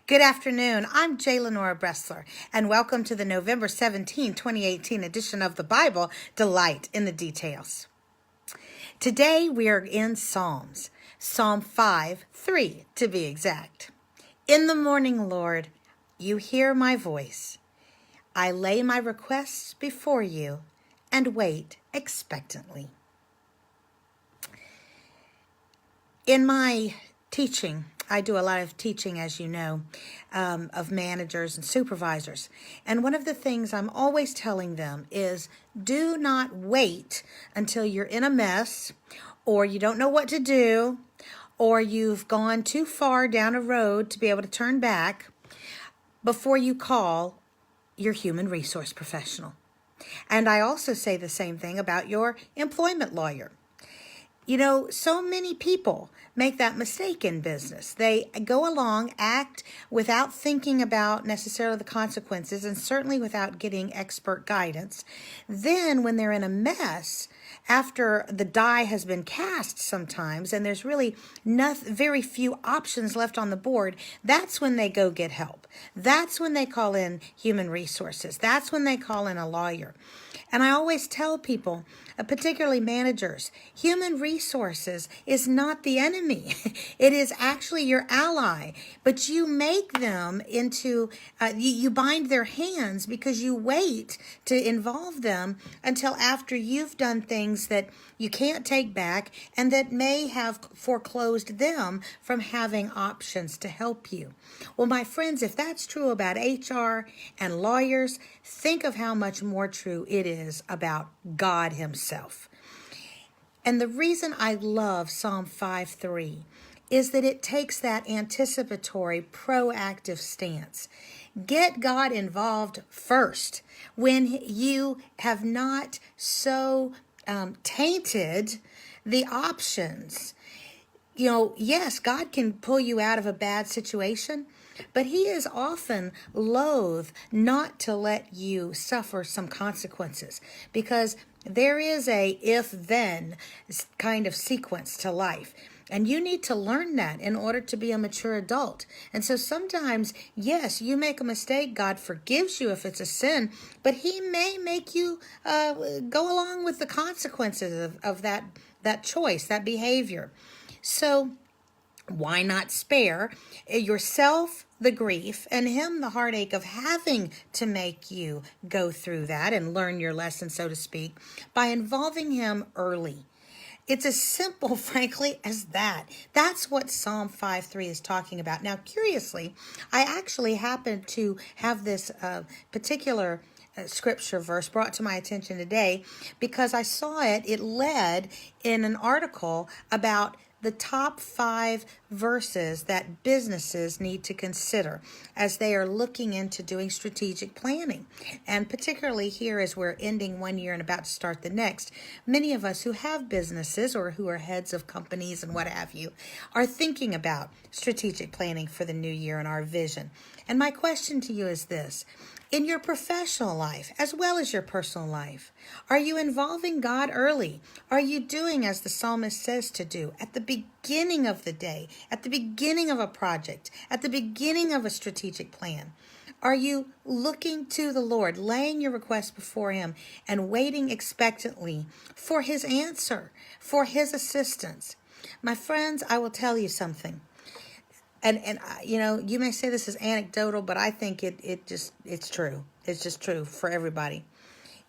Good afternoon. I'm J. Lenora Bressler, and welcome to the November 17, 2018 edition of the Bible, Delight in the Details. Today we are in Psalms, Psalm 5:3 to be exact. In the morning, Lord, you hear my voice. I lay my requests before you and wait expectantly. In my teaching, I do a lot of teaching, as you know, of managers and supervisors. And one of the things I'm always telling them is do not wait until you're in a mess or you don't know what to do or you've gone too far down a road to be able to turn back before you call your human resource professional. And I also say the same thing about your employment lawyer. You know, so many people make that mistake in business. They go along, act without thinking about necessarily the consequences and certainly without getting expert guidance. Then when they're in a mess, after the die has been cast sometimes and there's really very few options left on the board, that's when they go get help. That's when they call in human resources. That's when they call in a lawyer. And I always tell people, particularly managers, human resources is not the enemy. It is actually your ally. But you make them into, you bind their hands because you wait to involve them until after you've done things that you can't take back and that may have foreclosed them from having options to help you. Well, my friends, if that's true about HR and lawyers, think of how much more true it is about God Himself. And the reason I love Psalm 5:3 is that it takes that anticipatory, proactive stance. Get God involved first when you have not so tainted the options. You know, yes, God can pull you out of a bad situation, but He is often loath not to let you suffer some consequences because there is a if-then kind of sequence to life. And you need to learn that in order to be a mature adult. And so sometimes, yes, you make a mistake. God forgives you if it's a sin, but He may make you go along with the consequences of that choice, that behavior. So why not spare yourself the grief and Him the heartache of having to make you go through that and learn your lesson, so to speak, by involving Him early? It's as simple, frankly, as that. That's what Psalm 5:3 is talking about. Now, curiously, I actually happened to have this particular scripture verse brought to my attention today because I saw it led in an article about the top 5 verses that businesses need to consider as they are looking into doing strategic planning. And particularly here as we're ending one year and about to start the next, many of us who have businesses or who are heads of companies and what have you are thinking about strategic planning for the new year and our vision. And my question to you is this. In your professional life, as well as your personal life, are you involving God early? Are you doing as the psalmist says to do at the beginning of the day, at the beginning of a project, at the beginning of a strategic plan? Are you looking to the Lord, laying your request before Him and waiting expectantly for His answer, for His assistance? My friends, I will tell you something. And you know, you may say this is anecdotal, but I think it's true. It's just true for everybody.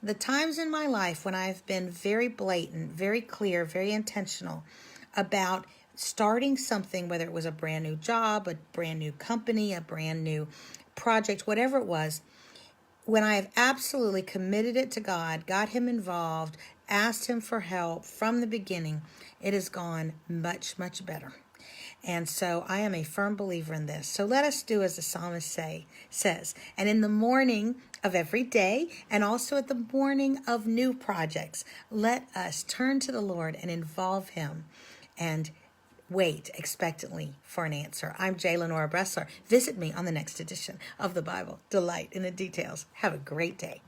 The times in my life when I've been very blatant, very clear, very intentional about starting something, whether it was a brand new job, a brand new company, a brand new project, whatever it was, when I have absolutely committed it to God, got Him involved, asked Him for help from the beginning, it has gone much, much better. And so I am a firm believer in this. So let us do as the psalmist says. And in the morning of every day, and also at the morning of new projects, let us turn to the Lord and involve Him and wait expectantly for an answer. I'm J. Lenora Bressler. Visit me on the next edition of the Bible. Delight in the Details. Have a great day.